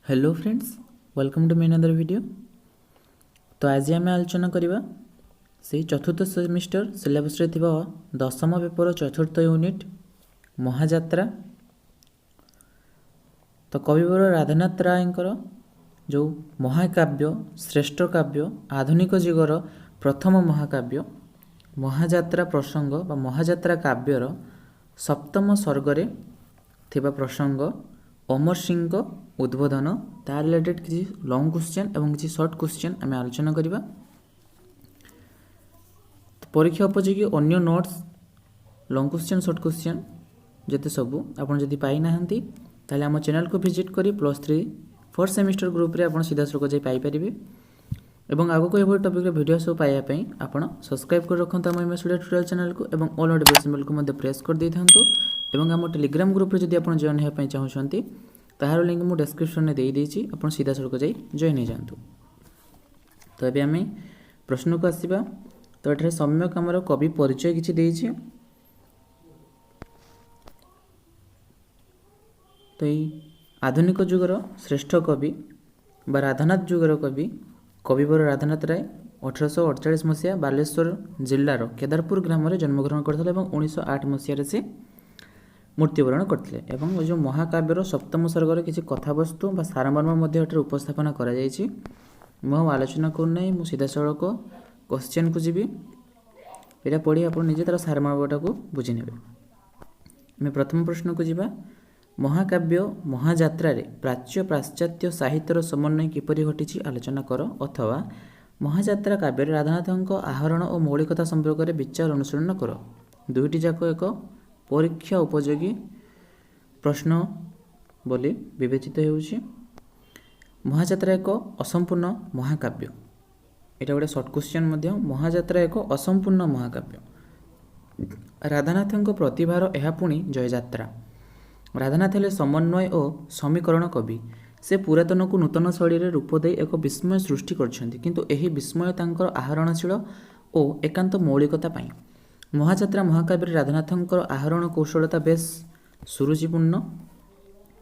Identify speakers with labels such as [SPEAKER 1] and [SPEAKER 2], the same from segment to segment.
[SPEAKER 1] Hello friends, welcome to my another video. तो आज आम आलोचना करवा से चतुर्थ सेमिस्टर सिलेबस रे थिबा दशम पेपर चतुर्थ यूनिट महाजात्रा। तो कविवर राधानाथ रायंकर जो महाकाव्य श्रेष्ठ काव्य आधुनिक जुगर प्रथम महाकाव्य महाजात्रा प्रसंग बा महाजात्रा काव्यर सप्तम सर्गरे थिबा प्रसंग अमर सिंह उद्बोधन तार रिलेटेड किसी लॉन्ग क्वेश्चन एवं किसी शॉर्ट क्वेश्चन आम आलोचना करवा। परीक्षा उपयोगी अन्य notes long question short question जिते सबू आपड़ जदि पाई नाहंती ताले आम चैनल को विजिट करी +3 फोर्थ सेमिस्टर ग्रुप रे आपड़ सीधा सड़क जाई पाई परिबे एवं आगो ये टॉपिक वीडियो सब पाइबा आपड़ सब्सक्राइब कर रखते आम एमएस वीडियो ट्यूटोरियल चैनल को एवं ऑल नोटिफिकेशन बेल को प्रेस कर देथांतु एवं आम टेलीग्राम ग्रुप रे जदि आपड़ जॉइन होगा चाहते तार लिंक मुझे डिस्क्रिप्शन में देदेछि आप सीधा सड़क जाई जॉइन हो जातु। तो ये आम प्रश्न को आसवा। तो ये सम्यक आमर कवि परिचय किसी देछि। तो ये आधुनिक जुगर श्रेष्ठ कवि बा राधानाथ जुगर कवि कविवर राधानाथ राय 1848 मसीहा बालेश्वर जिलार केदारपुर ग्राम में जन्मग्रहण करते 1908 मसीह से मृत्युवरण करते। जो महाकाव्यर सप्तम सर्गर किसी कथावस्तु बा सारमर्म उपस्थापन कर आलोचना करना मु सीधा सड़क क्वेश्चन को जीवी यहाँ पढ़ी आप निजे तार सारमर्मटा को बुझी ने। आम प्रथम प्रश्न को जीवा। महाकाव्य महाजात्रा प्राच्य पाश्चात्य साहित्यर समन्वय किपरि घटी आलोचना कर अथवा महाजात्रा काव्य राधानाथ आहरण और मौलिकता संपर्क में विचार अनुसरण कर। दुईटी जाक एक परीक्षा उपयोगी प्रश्न बोली विवेचित होउछि। महाजात्रा एक असंपूर्ण महाकाव्य एटा गोटे शॉर्ट क्वेश्चन मध्य। महाजात्रा एक असंपूर्ण महाकाव्य राधानाथ प्रतिभार यह पुणी जययात्रा। राधानाथ हेले समन्वय और समीकरण कवि। से पुरातन को नूतन शैली रूप दे एक विस्मय सृष्टि करछन्ति किंतु एही विस्मय तांकर आहरणशील और एकांत मौलिकता पाई। महाजात्रा महाकाव्य राधानाथंकर आहरण कौशलता बेस सुरुचिपूर्ण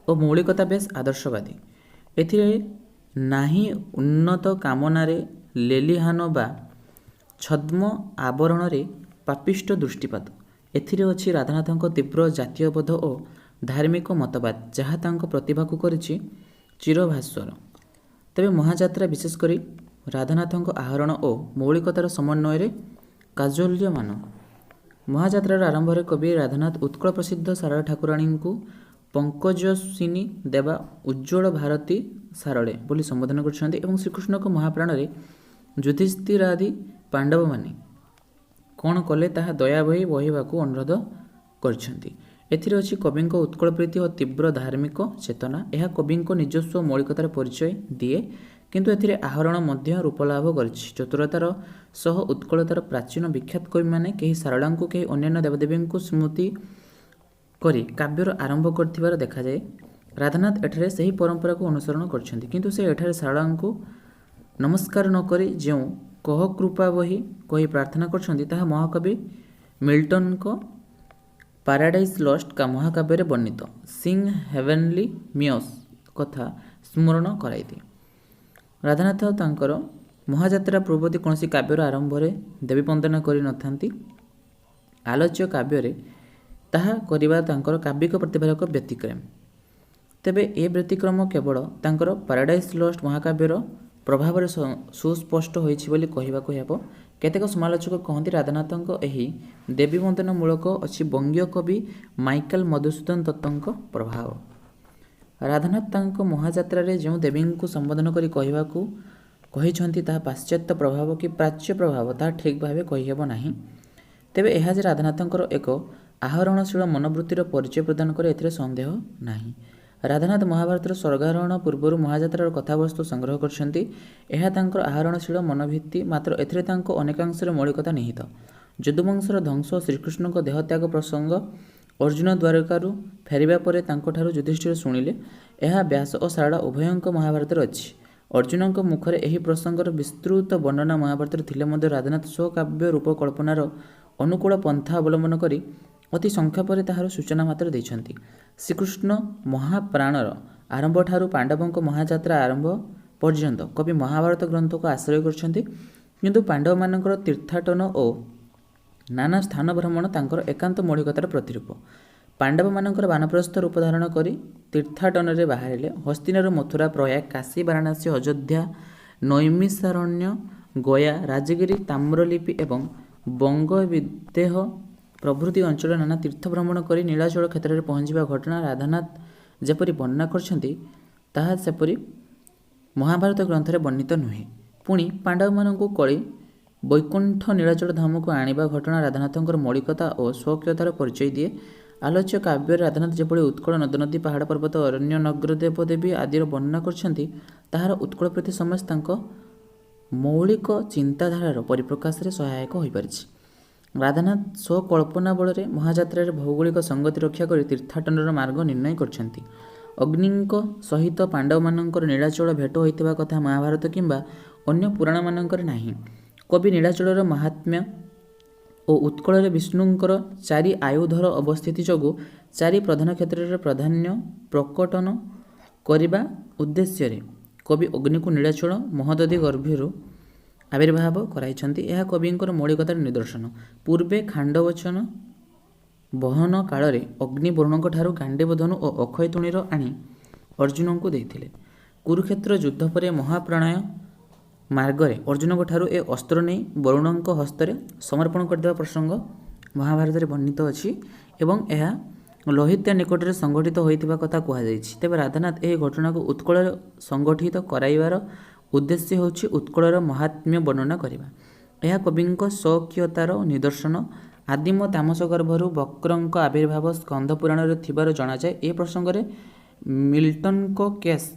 [SPEAKER 1] और मौलिकता बेस आदर्शवादी। एथिरे नाही उन्नत कामनारे लेलिहान बा छद्म आवरण रे पापिष्ट दृष्टिपात। एथिरे अछि राधानाथंक तीव्र जातीयबोध और धार्मिक मतवाद जहाँ तांको प्रतिभा को करिछि चिरभास्वर। तेबे महाजात्रा विशेषकर राधानाथंक आहरण और मौलिकतार समन्वय रे काजोल्यमान। महाजात्रार आरंभ में कवि राधानाथ उत्कल प्रसिद्ध सारला ठाकुराणी को पंकजस्विनी देवा उज्ज्वल भारती सारले बोली संबोधन कर श्रीकृष्ण को महाप्राण युधिष्ठिरादि पांडव माने कौन कले ताहा दया बही बहिवाकू अनुरोध करछन्ति। एथिरे अछि कविंक उत्कल प्रीति और तीव्र धार्मिक चेतना। यह कविंक निजस्व मौलिकतार परिचय दिए किंतु एथिरे आहरण मध्य रूपलाभ करिछि। चतुरतार सह उत्कलतार प्राचीन विख्यात कवि माने कहीं सारला को कहीं अन्य देवदेवी को स्मृति करी काव्यर आरंभ करथिबार देखा जाए। राधानाथ एठारे सही परंपरा को अनुसरण करछन्ति किंतु से एठारे सारला को नमस्कार न करी जो कह कृपा बही कही प्रार्थना करछन्ति ताहा महाकवि मिल्टन को पैराडाइज लॉस्ट का महाकाव्य वर्णित सिंग हेवेनली मियस कथा स्मरण कराई दिए। राधानाथ तांकर महाजात्रा पूर्वती कौन काव्यर आरंभ में देवी वंदना करि नथांती। आलोच्य काव्य ताहा करिबा तांकर काव्यिक प्रतिभार एक व्यतिक्रम। तेबे ए व्यतिक्रम केवल तांकर पैराडाइज लॉस्ट महाकाव्यर प्रभाव सुस्पष्ट होइछि बोली कहिबाको हेबो। केतेक समालोचक कहती राधानाथंक एही देवी वंदना मूलक अछि बंगीय कवि माइकल मधुसूदन दत्तंक प्रभाव। राधानाथ तांको महाजात्रा रे जो देवी को संबोधन करी कहिबाकू कहिछन्ति ताहा पाश्चात्य प्रभाव कि प्राच्य प्रभाव ताहा ठीक भावे कहिहेब नाही। तेबे एहा जे राधानाथंकर एक आहरणशील मनोवृत्तिर परिचय प्रदान करे एथिरे संदेह नाही। राधानाथ महाभारतर स्वर्गारोहण पूर्व महाजात्रार कथावस्तु संग्रह करछन्ति। एहा तांकर आहरणशील मनोभित्ति मात्र एथिरे तांको अनेकांशर मौलिकता निहित। यदुवंशर ध्वंस श्रीकृष्ण देहत्याग प्रसंग अर्जुन द्वारकारु फेरिबा परे तांको ठारु युधिष्ठिर शुणिले एहा व्यास और सारला उभयंक महाभारत अछि। अर्जुन मुखरे एही प्रसंगर विस्तृत वर्णना महाभारत थिले मध्य राधानाथ स्वकाव्य रूप कल्पनार अनुकूल पंथा अवलंबन करी अति संख्या पर ताहार सूचना मात्र देइछन्ति। श्रीकृष्ण महाप्राणर ଆରମ୍ଭଠାରୁ ପାଣ୍ଡବଙ୍କ ମହାଯାତ୍ରା ଆରମ୍ଭ ପର୍ଯ୍ୟନ୍ତ କବି ମହାଭାରତ ଗ୍ରନ୍ଥକୁ ଆଶ୍ରୟ କରିଛନ୍ତି, କିନ୍ତୁ ପାଣ୍ଡବମାନଙ୍କର ତୀର୍ଥାଟନ ଓ ନାନା ସ୍ଥାନ ଭ୍ରମଣ ତାଙ୍କର ଏକାନ୍ତ ମୌଳିକତାର ପ୍ରତିରୂପ। ପାଣ୍ଡବମାନଙ୍କର ବାନପ୍ରସ୍ଥ ରୂପ ଧାରଣ କରି ତୀର୍ଥାଟନରେ ବାହାରିଲେ ହସ୍ତିନାରୁ ମଥୁରା, ପ୍ରୟାଗ, କାଶୀ, ବାରାଣାସୀ, ଅଯୋଧ୍ୟା, ନୈମିଷାରଣ୍ୟ, ଗୟା, ରାଜଗିରି, ତାମ୍ରଲିପି ଏବଂ ବଙ୍ଗ ବିଦେହ ପ୍ରଭୃତି ଅଞ୍ଚଳ ନାନା ତୀର୍ଥ ଭ୍ରମଣ କରି ନୀଳାଚଳ କ୍ଷେତ୍ରରେ ପହଞ୍ଚିବା ଘଟଣା ରାଧାନାଥ ଯେପରି ବର୍ଣ୍ଣନା କରିଛନ୍ତି, ତାହା ସେପରି ମହାଭାରତ ଗ୍ରନ୍ଥରେ ବର୍ଣ୍ଣିତ ନୁହେଁ। ପୁଣି ପାଣ୍ଡବମାନଙ୍କୁ କଳି ବୈକୁଣ୍ଠ ନୀଳାଚଳ ଧାମକୁ ଆଣିବା ଘଟଣା ରାଧାନାଥଙ୍କର ମୌଳିକତା ଓ ସ୍ୱକୀୟତାର ପରିଚୟ ଦିଏ। ଆଲୋଚ୍ୟ କାବ୍ୟରେ ରାଧାନାଥ ଯେଭଳି ଉତ୍କଳ ନଦନଦୀ, ପାହାଡ଼ ପର୍ବତ, ଅରଣ୍ୟ, ନଗର, ଦେବଦେବୀ ଆଦିର ବର୍ଣ୍ଣନା କରିଛନ୍ତି, ତାହାର ଉତ୍କଳ ପ୍ରତି ସମସ୍ତ ତାଙ୍କ ମୌଳିକ ଚିନ୍ତାଧାରାର ପରିପ୍ରକାଶରେ ସହାୟକ ହୋଇପାରିଛି। ରାଧାନାଥ ସ୍ୱକଳ୍ପନା ବଳରେ ମହାଯାତ୍ରାରେ ଭୌଗୋଳିକ ସଙ୍ଗତି ରକ୍ଷା କରି ତୀର୍ଥାଟନର ମାର୍ଗ ନିର୍ଣ୍ଣୟ କରିଛନ୍ତି। ଅଗ୍ନିଙ୍କ ସହିତ ପାଣ୍ଡବମାନଙ୍କର ନୀଳାଚଳ ଭେଟ ହୋଇଥିବା କଥା ମହାଭାରତ କିମ୍ବା ଅନ୍ୟ ପୁରାଣମାନଙ୍କରେ ନାହିଁ। କବି ନୀଳାଚଳର ମାହାତ୍ମ୍ୟ ଓ ଉତ୍କଳରେ ବିଷ୍ଣୁଙ୍କର 4 ଆୟୁଧର ଅବସ୍ଥିତି ଯୋଗୁଁ 4 ପ୍ରଧାନ କ୍ଷେତ୍ରରେ ପ୍ରାଧାନ୍ୟ ପ୍ରକଟନ କରିବା ଉଦ୍ଦେଶ୍ୟରେ କବି ଅଗ୍ନିକୁ ନୀଳାଚଳ ମହୋଦଧି ଗର୍ଭରୁ ଆବିର୍ଭାବ କରାଇଛନ୍ତି। ଏହା କବିଙ୍କର ମୌଳିକତାର ନିଦର୍ଶନ। ପୂର୍ବେ ଖାଣ୍ଡବଚନ ବହନ କାଳରେ ଅଗ୍ନି ବରୁଣଙ୍କଠାରୁ ଗାଣ୍ଡୀବ ଧନୁ ଓ ଅକ୍ଷୟ ତୁଣୀର ଆଣି ଅର୍ଜୁନଙ୍କୁ ଦେଇଥିଲେ। କୁରୁକ୍ଷେତ୍ର ଯୁଦ୍ଧ ପରେ ମହାପ୍ରଳୟ ମାର୍ଗରେ ଅର୍ଜୁନଙ୍କଠାରୁ ଏ ଅସ୍ତ୍ର ନେଇ ବରୁଣଙ୍କ ହସ୍ତରେ ସମର୍ପଣ କରିଦେବା ପ୍ରସଙ୍ଗ ମହାଭାରତରେ ବର୍ଣ୍ଣିତ ଅଛି ଏବଂ ଏହା ଲୋହିତ୍ୟା ନିକଟରେ ସଂଘଟିତ ହୋଇଥିବା କଥା କୁହାଯାଇଛି। ତେବେ ରାଧାନାଥ ଏହି ଘଟଣାକୁ ଉତ୍କଳରେ ସଂଗଠିତ କରାଇବାର ଉଦ୍ଦେଶ୍ୟ ହେଉଛି ଉତ୍କଳର ମହାତ୍ମ୍ୟ ବର୍ଣ୍ଣନା କରିବା। ଏହା କବିଙ୍କ ସ୍ୱକୀୟତାର ନିଦର୍ଶନ। ଆଦିମ ତାମସ ଗର୍ଭରୁ ବକ୍ରଙ୍କ ଆବିର୍ଭାବ ସ୍କନ୍ଧ ପୁରାଣରେ ଥିବାର ଜଣାଯାଏ। ଏ ପ୍ରସଙ୍ଗରେ ମିଲ୍ଟନଙ୍କ କେସ୍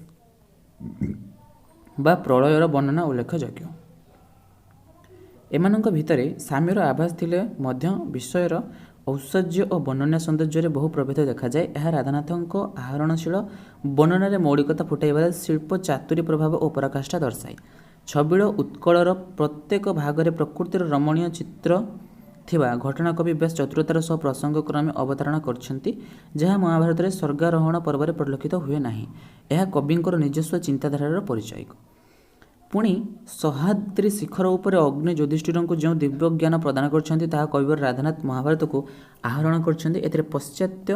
[SPEAKER 1] ବା ପ୍ରଳୟର ବର୍ଣ୍ଣନା ଉଲ୍ଲେଖଯୋଗ୍ୟ। ଏମାନଙ୍କ ଭିତରେ ସାମ୍ୟର ଆଭାସ ଥିଲେ ମଧ୍ୟ ବିଷୟର ଐଶ୍ୱର୍ଯ୍ୟ ଓ ବର୍ଣ୍ଣନା ସୌନ୍ଦର୍ଯ୍ୟରେ ବହୁ ପ୍ରଭେଦ ଦେଖାଯାଏ। ଏହା ରାଧାନାଥଙ୍କ ଆହରଣଶୀଳ ବର୍ଣ୍ଣନାରେ ମୌଳିକତା ଫୁଟାଇବାରେ ଶିଳ୍ପ ଚାତୁରୀ ପ୍ରଭାବ ଓ ପରାକାଷ୍ଠା ଦର୍ଶାଏ। ଛବିଳ ଉତ୍କଳର ପ୍ରତ୍ୟେକ ଭାଗରେ ପ୍ରକୃତିର ରମଣୀୟ ଚିତ୍ର ଥିବା ଘଟଣା କବି ବେଶ ଚତୁରତାର ସହ ପ୍ରସଙ୍ଗକ୍ରମେ ଅବତାରଣା କରିଛନ୍ତି, ଯାହା ମହାଭାରତରେ ସ୍ୱର୍ଗାରୋହଣ ପର୍ବରେ ପରିଲକ୍ଷିତ ହୁଏ ନାହିଁ। ଏହା କବିଙ୍କର ନିଜସ୍ୱ ଚିନ୍ତାଧାରାର ପରିଚାୟକ। ପୁଣି ସହ୍ୟାଦ୍ରି ଶିଖର ଉପରେ ଅଗ୍ନି ଯୁଧିଷ୍ଠିରଙ୍କୁ ଯେଉଁ ଦିବ୍ୟ ଜ୍ଞାନ ପ୍ରଦାନ କରିଛନ୍ତି, ତାହା କବିବର ରାଧାନାଥ ମହାଭାରତକୁ ଆହରଣ କରିଛନ୍ତି। ଏଥିରେ ପାଶ୍ଚାତ୍ୟ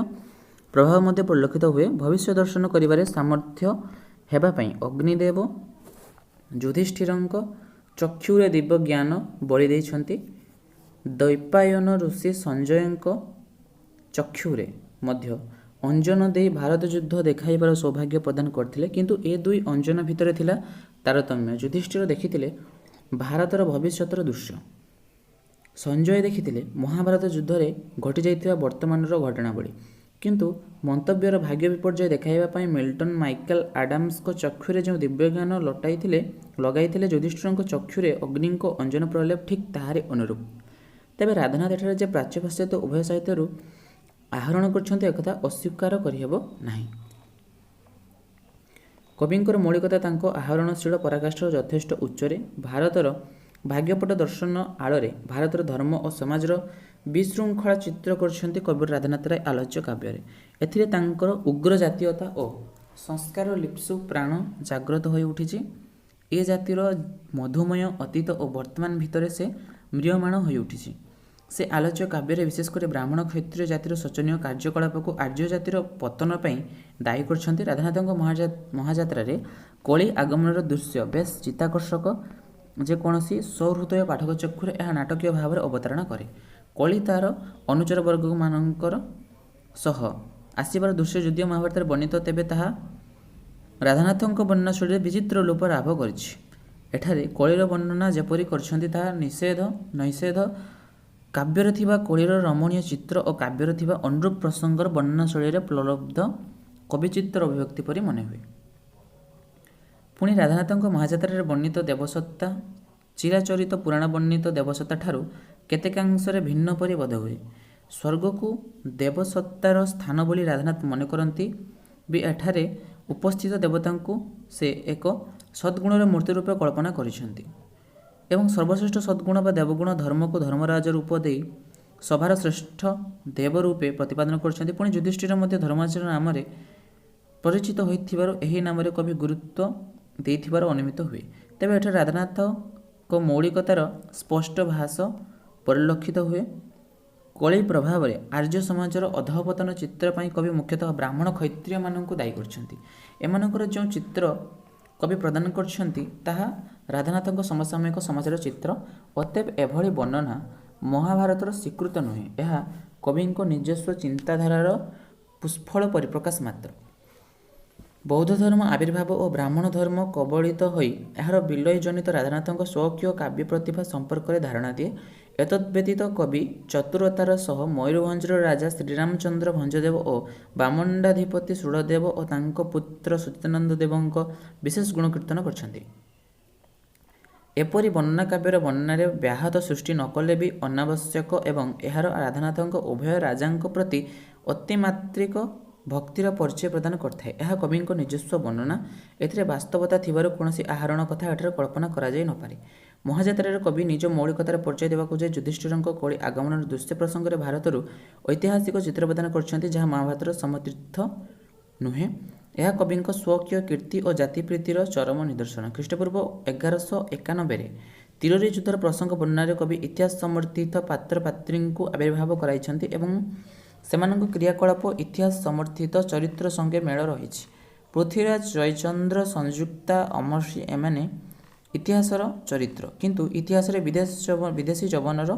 [SPEAKER 1] ପ୍ରଭାବ ମଧ୍ୟ ପରିଲକ୍ଷିତ ହୁଏ। ଭବିଷ୍ୟ ଦର୍ଶନ କରିବାରେ ସାମର୍ଥ୍ୟ ହେବା ପାଇଁ ଅଗ୍ନିଦେବ ଯୁଧିଷ୍ଠିରଙ୍କ ଚକ୍ଷୁରେ ଦିବ୍ୟ ଜ୍ଞାନ ବଳି ଦେଇଛନ୍ତି। ଦୈପାୟନ ଋଷି ସଞ୍ଜୟଙ୍କ ଚକ୍ଷୁରେ ମଧ୍ୟ ଅଞ୍ଜନ ଦେଇ ଭାରତ ଯୁଦ୍ଧ ଦେଖାଇବାର ସୌଭାଗ୍ୟ ପ୍ରଦାନ କରିଥିଲେ, କିନ୍ତୁ ଏ ଦୁଇ ଅଞ୍ଜନ ଭିତରେ ଥିଲା ତାରତମ୍ୟ। ଯୁଧିଷ୍ଠିର ଦେଖିଥିଲେ ଭାରତର ଭବିଷ୍ୟତର ଦୃଶ୍ୟ, ସଞ୍ଜୟ ଦେଖିଥିଲେ ମହାଭାରତ ଯୁଦ୍ଧରେ ଘଟିଯାଇଥିବା ବର୍ତ୍ତମାନର ଘଟଣାବଳୀ। କିନ୍ତୁ ମନ୍ତବ୍ୟର ଭାଗ୍ୟ ବିପର୍ଯ୍ୟୟ ଦେଖାଇବା ପାଇଁ ମିଲ୍ଟନ ମାଇକେଲ ଆଡାମ୍ସଙ୍କ ଚକ୍ଷୁରେ ଯେଉଁ ଦିବ୍ୟଜ୍ଞାନ ଲଗାଇଥିଲେ, ଯୁଧିଷ୍ଠିରଙ୍କ ଚକ୍ଷୁରେ ଅଗ୍ନିଙ୍କ ଅଞ୍ଜନ ପ୍ରଲେପ ଠିକ୍ ତାହାରି ଅନୁରୂପ। ତେବେ ରାଧାନାଥ ଏଠାରେ ଯେ ପ୍ରାଚ୍ୟ ପାଶ୍ଚାତ୍ୟ ଉଭୟ ସାହିତ୍ୟରୁ ଆହରଣ କରିଛନ୍ତି, ଏକଥା ଅସ୍ୱୀକାର କରିହେବ ନାହିଁ। କବିଙ୍କର ମୌଳିକତା ତାଙ୍କ ଆହରଣଶୀଳ ପରାକାଷ୍ଠାର ଯଥେଷ୍ଟ ଉଚ୍ଚରେ। ଭାରତର ଭାଗ୍ୟପଟ ଦର୍ଶନ ଆଳରେ ଭାରତର ଧର୍ମ ଓ ସମାଜର ବିଶୃଙ୍ଖଳା ଚିତ୍ର କରିଛନ୍ତି କବିବର ରାଧାନାଥ ରାୟ ଆଲୋଚ୍ୟ କାବ୍ୟରେ। ଏଥିରେ ତାଙ୍କର ଉଗ୍ର ଜାତୀୟତା ଓ ସଂସ୍କାର ଲିପ୍ସୁ ପ୍ରାଣ ଜାଗ୍ରତ ହୋଇ ଉଠିଛି। ଏ ଜାତିର ମଧୁମୟ ଅତୀତ ଓ ବର୍ତ୍ତମାନ ଭିତରେ ସେ ମ୍ରିୟମାଣ ହୋଇ ଉଠିଛି। ସେ ଆଲୋଚ୍ୟ କାବ୍ୟରେ ବିଶେଷ କରି ବ୍ରାହ୍ମଣ କ୍ଷତ୍ରିୟ ଜାତିର ଶୋଚନୀୟ କାର୍ଯ୍ୟକଳାପକୁ ଆର୍ଯ୍ୟ ଜାତିର ପତନ ପାଇଁ ଦାୟୀ କରିଛନ୍ତି। ରାଧାନାଥଙ୍କ ମହାଯାତ୍ରାରେ କଳି ଆଗମନର ଦୃଶ୍ୟ ବେଶ ଚିତ୍ତାକର୍ଷକ। ଯେକୌଣସି ସହୃଦୟ ପାଠକ ଚକ୍ଷୁରେ ଏହା ନାଟକୀୟ ଭାବରେ ଅବତାରଣା କରେ। କଳି ତାର ଅନୁଚର ବର୍ଗମାନଙ୍କର ସହ ଆସିବାର ଦୃଶ୍ୟ ଯଦିଓ ମହାଭାରତରେ ବର୍ଣ୍ଣିତ, ତେବେ ତାହା ରାଧାନାଥଙ୍କ ବର୍ଣ୍ଣନାଶୈଳୀରେ ବିଚିତ୍ର ରୂପ ଲାଭ କରିଛି। ଏଠାରେ କଳିର ବର୍ଣ୍ଣନା ଯେପରି କରିଛନ୍ତି, ତାହା ନୈଷେଧ କାବ୍ୟରେ ଥିବା କଳିର ରମଣୀୟ ଚିତ୍ର ଓ କାବ୍ୟରେ ଥିବା ଅନୁରୂପ ପ୍ରସଙ୍ଗର ବର୍ଣ୍ଣନାଶୈଳୀରେ ପ୍ରଲବ୍ଧ କବିଚିତ୍ର ଅଭିବ୍ୟକ୍ତି ପରି ମନେହୁଏ। ପୁଣି ରାଧାନାଥଙ୍କ ମହାଯାତ୍ରାରେ ବର୍ଣ୍ଣିତ ଦେବସତ୍ତା ଚିରାଚରିତ ପୁରାଣ ବର୍ଣ୍ଣିତ ଦେବସତ୍ତା ଠାରୁ କେତେକାଂଶରେ ଭିନ୍ନ ପରି ବୋଧହୁଏ। ସ୍ୱର୍ଗକୁ ଦେବସତ୍ତାର ସ୍ଥାନ ବୋଲି ରାଧାନାଥ ମନେ କରନ୍ତି ବି ଏଠାରେ ଉପସ୍ଥିତ ଦେବତାଙ୍କୁ ସେ ଏକ ସଦ୍ଗୁଣର ମୂର୍ତ୍ତି ରୂପେ କଳ୍ପନା କରିଛନ୍ତି ଏବଂ ସର୍ବଶ୍ରେଷ୍ଠ ସଦ୍ଗୁଣ ବା ଦେବଗୁଣ ଧର୍ମକୁ ଧର୍ମରାଜ ରୂପ ଦେଇ ସଭାର ଶ୍ରେଷ୍ଠ ଦେବ ରୂପେ ପ୍ରତିପାଦନ କରିଛନ୍ତି। ପୁଣି ଯୁଧିଷ୍ଠିର ମଧ୍ୟ ଧର୍ମରାଜ ନାମରେ ପରିଚିତ ହୋଇଥିବାରୁ ଏହି ନାମରେ କବି ଗୁରୁତ୍ୱ ଦେଇଥିବାର ଅନୁମିତ ହୁଏ। ତେବେ ଏଠାରେ ରାଧାନାଥଙ୍କ ମୌଳିକତାର ସ୍ପଷ୍ଟ ଭାଷ ପରିଲକ୍ଷିତ ହୁଏ। କଳି ପ୍ରଭାବରେ ଆର୍ଯ୍ୟ ସମାଜର ଅଧଃପତନ ଚିତ୍ର ପାଇଁ କବି ମୁଖ୍ୟତଃ ବ୍ରାହ୍ମଣ କ୍ଷତ୍ରିୟମାନଙ୍କୁ ଦାୟୀ କରିଛନ୍ତି। ଏମାନଙ୍କର ଯେଉଁ ଚିତ୍ର କବି ପ୍ରଦାନ କରିଛନ୍ତି ତାହା ରାଧାନାଥଙ୍କ ସମସାମୟିକ ସମାଜର ଚିତ୍ର। ଅତଏବ ଏଭଳି ବର୍ଣ୍ଣନା ମହାଭାରତର ସ୍ୱୀକୃତ ନୁହେଁ, ଏହା କବିଙ୍କ ନିଜସ୍ୱ ଚିନ୍ତାଧାରାର ପୁଷ୍ଫଳ ପରିପ୍ରକାଶ ମାତ୍ର। ବୌଦ୍ଧ ଧର୍ମ ଆବିର୍ଭାବ ଓ ବ୍ରାହ୍ମଣ ଧର୍ମ କବଳିତ ହୋଇ ଏହାର ବିଲୟ ଜନିତ ରାଧାନାଥଙ୍କ ସ୍ୱକୀୟ କାବ୍ୟ ପ୍ରତିଭା ସମ୍ପର୍କରେ ଧାରଣା ଦିଏ। ଏତଦ୍‌ବ୍ୟତୀତ କବି ଚତୁରତାର ସହ ମୟୂରଭଞ୍ଜର ରାଜା ଶ୍ରୀରାମଚନ୍ଦ୍ର ଭଞ୍ଜଦେବ ଓ ବାମଣ୍ଡାଧିପତି ଷୋଡ଼ଦେବ ଓ ତାଙ୍କ ପୁତ୍ର ସଚ୍ଚିଦାନନ୍ଦ ଦେବଙ୍କ ବିଶେଷ ଗୁଣକୀର୍ତ୍ତନ କରିଛନ୍ତି। ଏପରି ବର୍ଣ୍ଣନା କାବ୍ୟର ବର୍ଣ୍ଣନାରେ ବ୍ୟାହତ ସୃଷ୍ଟି ନ କଲେ ବି ଅନାବଶ୍ୟକ ଏବଂ ଏହାର ରାଧାନାଥଙ୍କ ଉଭୟ ରାଜାଙ୍କ ପ୍ରତି ଅତିମାତ୍ରିକ ଭକ୍ତିର ପରିଚୟ ପ୍ରଦାନ କରିଥାଏ। ଏହା କବିଙ୍କ ନିଜସ୍ୱ ବର୍ଣ୍ଣନା। ଏଥିରେ ବାସ୍ତବତା ଥିବାରୁ କୌଣସି ଆହରଣ କଥା ଏଠାରେ କଳ୍ପନା କରାଯାଇ ନପାରେ। ମହାଯାତ୍ରାରେ କବି ନିଜ ମୌଳିକତାର ପରିଚୟ ଦେବାକୁ ଯାଇ ଯୁଧିଷ୍ଠିରଙ୍କ କଳି ଆଗମନର ଦୃଶ୍ୟ ପ୍ରସଙ୍ଗରେ ଭାରତରୁ ଐତିହାସିକ ଚିତ୍ର ପ୍ରଦାନ କରିଛନ୍ତି, ଯାହା ମହାଭାରତର ସମତୀର୍ଥ ନୁହେଁ। ଏହା କବିଙ୍କ ସ୍ୱକୀୟ କୀର୍ତ୍ତି ଓ ଜାତିପ୍ରୀତିର ଚରମ ନିଦର୍ଶନ। ଖ୍ରୀଷ୍ଟପୂର୍ବ 1191ରେ ତୀରରେ ଯୁଦ୍ଧର ପ୍ରସଙ୍ଗ ବର୍ଣ୍ଣନାରେ କବି ଇତିହାସ ସମର୍ଥିତ ପାତ୍ରପାତ୍ରୀଙ୍କୁ ଆବିର୍ଭାବ କରାଇଛନ୍ତି ଏବଂ ସେମାନଙ୍କ କ୍ରିୟାକଳାପ ଇତିହାସ ସମର୍ଥିତ ଚରିତ୍ର ସଙ୍ଗେ ମେଳ ରହିଛି। ପୃଥ୍ୱୀରାଜ, ଜୟଚନ୍ଦ୍ର, ସଂଯୁକ୍ତା, ଅମର୍ଷି ଏମାନେ ଇତିହାସର ଚରିତ୍ର, କିନ୍ତୁ ଇତିହାସରେ ବିଦେଶୀ ଯବନର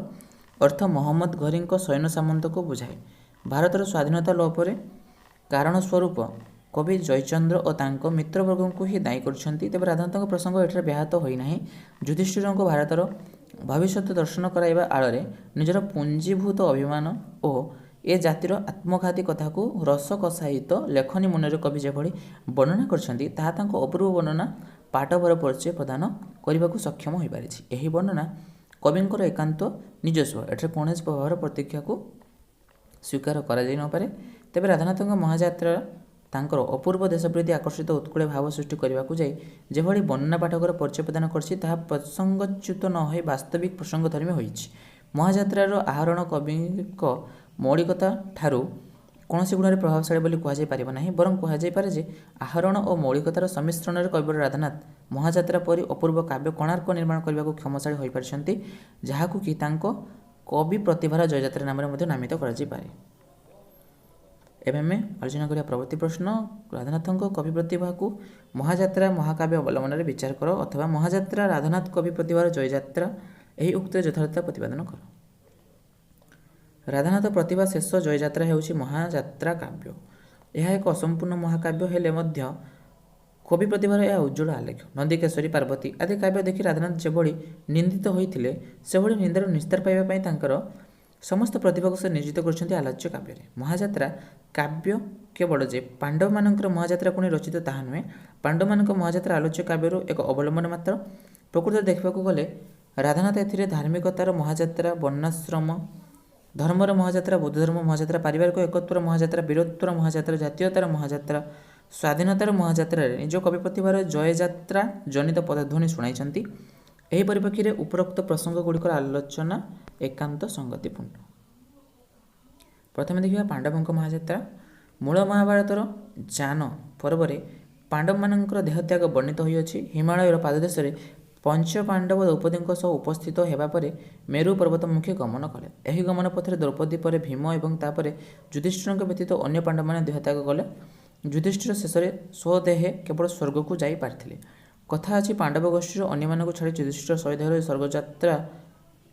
[SPEAKER 1] ଅର୍ଥ ମହମ୍ମଦ ଘୋରୀଙ୍କ ସୈନ୍ୟ ସାମନ୍ତକୁ ବୁଝାଏ। ଭାରତର ସ୍ୱାଧୀନତା ଲାଭ ପରେ କାରଣ ସ୍ୱରୂପ କବି ଜୟଚନ୍ଦ୍ର ଓ ତାଙ୍କ ମିତ୍ରବର୍ଗଙ୍କୁ ହିଁ ଦାୟୀ କରିଛନ୍ତି। ତେବେ ରାଧାନାଥଙ୍କ ପ୍ରସଙ୍ଗ ଏଠାରେ ବ୍ୟାହତ ହୋଇନାହିଁ। ଯୁଧିଷ୍ଠିରଙ୍କୁ ଭାରତର ଭବିଷ୍ୟତ ଦର୍ଶନ କରାଇବା ଆଳରେ ନିଜର ପୁଞ୍ଜୀଭୂତ ଅଭିମାନ ଓ ଏ ଜାତିର ଆତ୍ମଘାତୀ କଥାକୁ ରସକଷାୟିତ ଲେଖନୀ ମୁନରେ କବି ଯେଭଳି ବର୍ଣ୍ଣନା କରିଛନ୍ତି, ତାହା ତାଙ୍କ ଅପୂର୍ବ ବର୍ଣ୍ଣନା ପାଟବର ପରିଚୟ ପ୍ରଦାନ କରିବାକୁ ସକ୍ଷମ ହୋଇପାରିଛି। ଏହି ବର୍ଣ୍ଣନା କବିଙ୍କର ଏକାନ୍ତ ନିଜସ୍ୱ। ଏଠାରେ କୌଣସି ପ୍ରଭାବର ପ୍ରତୀକ୍ଷାକୁ ସ୍ୱୀକାର କରାଯାଇ ନପାରେ। ତେବେ ରାଧାନାଥଙ୍କ ମହାଯାତ୍ରା ତାଙ୍କର ଅପୂର୍ବ ଦେଶପ୍ରୀତି ଆକର୍ଷିତ ଉତ୍କଳ ଭାବ ସୃଷ୍ଟି କରିବାକୁ ଯାଇ ଯେଭଳି ବର୍ଣ୍ଣନା ପାଠକର ପରିଚୟ ପ୍ରଦାନ କରିଛି, ତାହା ପ୍ରସଙ୍ଗଚ୍ୟୁତ ନ ହୋଇ ବାସ୍ତବିକ ପ୍ରସଙ୍ଗଧର୍ମୀ ହୋଇଛି। ମହାଯାତ୍ରାର ଆହରଣ କବିଙ୍କ ମୌଳିକତା ଠାରୁ କୌଣସି ଗୁଣରେ ପ୍ରଭାବଶାଳୀ ବୋଲି କୁହାଯାଇ ପାରିବ ନାହିଁ, ବରଂ କୁହାଯାଇପାରେ ଯେ ଆହରଣ ଓ ମୌଳିକତାର ସମ୍ମିଶ୍ରଣରେ କବିବର ରାଧାନାଥ ମହାଯାତ୍ରା ପରି ଅପୂର୍ବ କାବ୍ୟ କୋଣାର୍କ ନିର୍ମାଣ କରିବାକୁ କ୍ଷମଶାଳୀ ହୋଇପାରିଛନ୍ତି, ଯାହାକୁ କି ତାଙ୍କ କବି ପ୍ରତିଭାର ଜୟଯାତ୍ରା ନାମରେ ମଧ୍ୟ ନାମିତ କରାଯାଇପାରେ। ଏବେ ଆମେ ଆଲୋଚନା କରିବା ପରବର୍ତ୍ତୀ ପ୍ରଶ୍ନ। ରାଧାନାଥଙ୍କ କବି ପ୍ରତିଭାକୁ ମହାଯାତ୍ରା ମହାକାବ୍ୟ ଅବଲମ୍ବନରେ ବିଚାର କର, ଅଥବା ମହାଯାତ୍ରା ରାଧାନାଥ କବି ପ୍ରତିଭାର ଜୟଯାତ୍ରା, ଏହି ଉକ୍ତିର ଯଥାର୍ଥତା ପ୍ରତିପାଦନ କର। ରାଧାନାଥ ପ୍ରତିଭା ଶେଷ ଜୟଯାତ୍ରା ହେଉଛି ମହାଯାତ୍ରା କାବ୍ୟ। ଏହା ଏକ ଅସମ୍ପୂର୍ଣ୍ଣ ମହାକାବ୍ୟ ହେଲେ ମଧ୍ୟ କବି ପ୍ରତିଭାର ଏହା ଉଜ୍ଜ୍ୱଳ ଆଲେଖ୍ୟ। ନନ୍ଦିକେଶ୍ୱରୀ, ପାର୍ବତୀ ଆଦି କାବ୍ୟ ଦେଖି ରାଧାନାଥ ଯେଭଳି ନିନ୍ଦିତ ହୋଇଥିଲେ, ସେଭଳି ନିନ୍ଦାରୁ ନିସ୍ତାର ପାଇବା ପାଇଁ ତାଙ୍କର ସମସ୍ତ ପ୍ରତିଭାକୁ ସେ ନିୟୋଜିତ କରିଛନ୍ତି ଆଲୋଚ୍ୟ କାବ୍ୟରେ। ମହାଯାତ୍ରା କାବ୍ୟ କେବଳ ଯେ ପାଣ୍ଡବମାନଙ୍କର ମହାଯାତ୍ରା ପୁଣି ରଚିତ ତାହା ନୁହେଁ, ପାଣ୍ଡବମାନଙ୍କ ମହାଯାତ୍ରା ଆଲୋଚ୍ୟ କାବ୍ୟରୁ ଏକ ଅବଲମ୍ବନ ମାତ୍ର। ପ୍ରକୃତରେ ଦେଖିବାକୁ ଗଲେ ରାଧାନାଥ ଏଥିରେ ଧାର୍ମିକତାର ମହାଯାତ୍ରା, ବର୍ଣ୍ଣାଶ୍ରମ ଧର୍ମର ମହାଯାତ୍ରା, ବୌଦ୍ଧଧର୍ମ ମହାଯାତ୍ରା, ପାରିବାରିକ ଏକତ୍ୱର ମହାଯାତ୍ରା, ବୀରତ୍ୱର ମହାଯାତ୍ରା, ଜାତୀୟତାର ମହାଯାତ୍ରା, ସ୍ୱାଧୀନତାର ମହାଯାତ୍ରାରେ ନିଜ କବି ପ୍ରତିଭାର ଜୟଯାତ୍ରା ଜନିତ ପଦଧ୍ୱନି ଶୁଣାଇଛନ୍ତି। ଏହି ପରିପ୍ରେକ୍ଷୀରେ ଉପରୋକ୍ତ ପ୍ରସଙ୍ଗଗୁଡ଼ିକର ଆଲୋଚନା ଏକାନ୍ତ ସଙ୍ଗତିପୂର୍ଣ୍ଣ। ପ୍ରଥମେ ଦେଖିବା ପାଣ୍ଡବଙ୍କ ମହାଯାତ୍ରା। ମୂଳ ମହାଭାରତର ଯାନ ପର୍ବରେ ପାଣ୍ଡବମାନଙ୍କର ଦେହତ୍ୟାଗ ବର୍ଣ୍ଣିତ ହୋଇଅଛି। ହିମାଳୟର ପାଦଦେଶରେ ପଞ୍ଚପାଣ୍ଡବ ଦ୍ରୌପଦୀଙ୍କ ସହ ଉପସ୍ଥିତ ହେବା ପରେ ମେରୁ ପର୍ବତମୁଖୀ ଗମନ କଲେ। ଏହି ଗମନ ପଥରେ ଦ୍ରୌପଦୀ ପରେ ଭୀମ ଏବଂ ତାପରେ ଯୁଧିଷ୍ଠିରଙ୍କ ବ୍ୟତୀତ ଅନ୍ୟ ପାଣ୍ଡବମାନେ ଦେହତ୍ୟାଗ କଲେ। ଯୁଧିଷ୍ଠିର ଶେଷରେ ସ୍ୱଦେହେ କେବଳ ସ୍ୱର୍ଗକୁ ଯାଇ ପାରିଥିଲେ। କଥା ଅଛି, ପାଣ୍ଡବ ଗୋଷ୍ଠୀର ଅନ୍ୟମାନଙ୍କୁ ଛାଡ଼ି ଯୁଧିଷ୍ଠିର ସ୍ୱଦେହରେ ସ୍ୱର୍ଗଯାତ୍ରା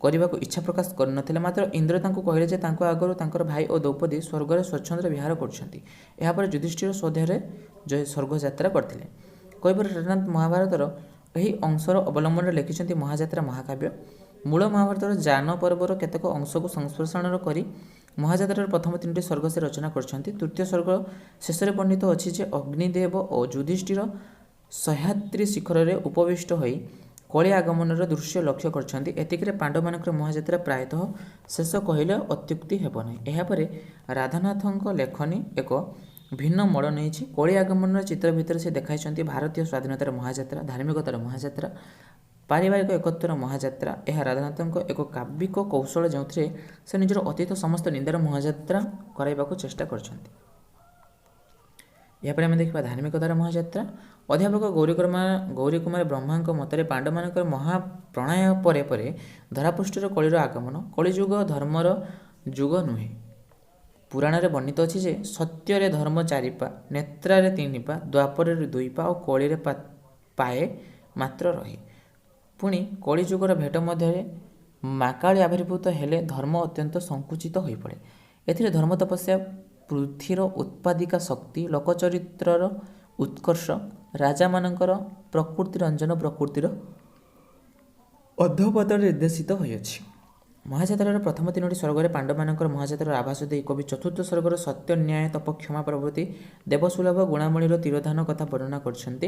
[SPEAKER 1] କରିବାକୁ ଇଚ୍ଛା ପ୍ରକାଶ କରିନଥିଲେ। ମାତ୍ର ଇନ୍ଦ୍ର ତାଙ୍କୁ କହିଲେ ଯେ ତାଙ୍କ ଆଗରୁ ତାଙ୍କର ଭାଇ ଓ ଦ୍ରୌପଦୀ ସ୍ୱର୍ଗରେ ସ୍ୱଚ୍ଛନ୍ଦରେ ବିହାର କରୁଛନ୍ତି। ଏହାପରେ ଯୁଧିଷ୍ଠିର ସ୍ୱଦେହରେ ସ୍ୱର୍ଗଯାତ୍ରା କରିଥିଲେ। କବିବର ରାଧାନାଥ ମହାଭାରତର ଏହି ଅଂଶର ଅବଲମ୍ବନରେ ଲେଖିଛନ୍ତି ମହାଯାତ୍ରା ମହାକାବ୍ୟ। ମୂଳ ମହାଭାରତର ଯାନ ପର୍ବର କେତେକ ଅଂଶକୁ ସଂସ୍ପର୍ଶଣ କରି ମହାଯାତ୍ରାର ପ୍ରଥମ ତିନୋଟି ସ୍ୱର୍ଗ ସେ ରଚନା କରିଛନ୍ତି। ତୃତୀୟ ସ୍ୱର୍ଗ ଶେଷରେ ବର୍ଣ୍ଣିତ ଅଛି ଯେ ଅଗ୍ନିଦେବ ଓ ଯୁଧିଷ୍ଠିର ସହ୍ୟାଦ୍ରି ଶିଖରରେ ଉପବିଷ୍ଟ ହୋଇ କଳି ଆଗମନର ଦୃଶ୍ୟ ଲକ୍ଷ୍ୟ କରିଛନ୍ତି। ଏତିକିରେ ପାଣ୍ଡବମାନଙ୍କର ମହାଯାତ୍ରା ପ୍ରାୟତଃ ଶେଷ କହିଲେ ଅତ୍ୟୁକ୍ତି ହେବ ନାହିଁ। ଏହାପରେ ରାଧାନାଥଙ୍କ ଲେଖନୀ ଏକ ଭିନ୍ନ ମୋଡ଼ ନେଇଛି। କଳି ଆଗମନର ଚିତ୍ର ଭିତରେ ସେ ଦେଖାଇଛନ୍ତି ଭାରତୀୟ ସ୍ୱାଧୀନତାର ମହାଯାତ୍ରା, ଧାର୍ମିକତାର ମହାଯାତ୍ରା, ପାରିବାରିକ ଏକତ୍ୱର ମହାଯାତ୍ରା। ଏହା ରାଧାନାଥଙ୍କ ଏକ କାବ୍ୟିକ କୌଶଳ, ଯେଉଁଥିରେ ସେ ନିଜର ଅତୀତ ସମସ୍ତ ନିନ୍ଦାର ମହାଯାତ୍ରା କରାଇବାକୁ ଚେଷ୍ଟା କରିଛନ୍ତି। ଏହାପରେ ଆମେ ଦେଖିବା ଧାର୍ମିକତାର ମହାଯାତ୍ରା। ଅଧ୍ୟାପକ ଗୌରୀ କୁମାର ବ୍ରହ୍ମାଙ୍କ ମତରେ ପାଣ୍ଡବମାନଙ୍କର ମହାପ୍ରଣୟ ପରେ ପରେ ଧରାପୃଷ୍ଠରେ କଳିର ଆଗମନ। କଳିଯୁଗ ଧର୍ମର ଯୁଗ ନୁହେଁ। ପୁରାଣରେ ବର୍ଣ୍ଣିତ ଅଛି ଯେ ସତ୍ୟରେ ଧର୍ମ 4 ପା, ନେତ୍ରାରେ 3 ପା, ଦ୍ୱାପରରେ 2 ପା ଓ କଳିରେ ପାଏ ମାତ୍ର ରହେ। ପୁଣି କଳିଯୁଗର ଭେଟ ମଧ୍ୟରେ ମାକାଳି ଆବିର୍ଭୂତ ହେଲେ ଧର୍ମ ଅତ୍ୟନ୍ତ ସଙ୍କୁଚିତ ହୋଇପଡ଼େ। ଏଥିରେ ଧର୍ମ ତପସ୍ୟା, ପୃଥ୍ୱୀର ଉତ୍ପାଦିକା ଶକ୍ତି, ଲୋକଚରିତ୍ରର ଉତ୍କର୍ଷ, ରାଜାମାନଙ୍କର ପ୍ରକୃତିରଞ୍ଜନ ପ୍ରକୃତିର ଅଧୋପତନ ନିର୍ଦ୍ଦେଶିତ ହୋଇଅଛି। ମହାଯାତ୍ରାର ପ୍ରଥମ 3ଟି ସ୍ୱର୍ଗରେ ପାଣ୍ଡବମାନଙ୍କର ମହାଯାତ୍ରାର ଆଭାସ ଦେଇ କବି ଚତୁର୍ଥ ସ୍ୱର୍ଗର ସତ୍ୟ, ନ୍ୟାୟ, ତପ, କ୍ଷମା ପ୍ରଭୃତି ଦେବସୁଲଭ ଗୁଣାବଳୀର ତିରୋଧାନ କଥା ବର୍ଣ୍ଣନା କରିଛନ୍ତି।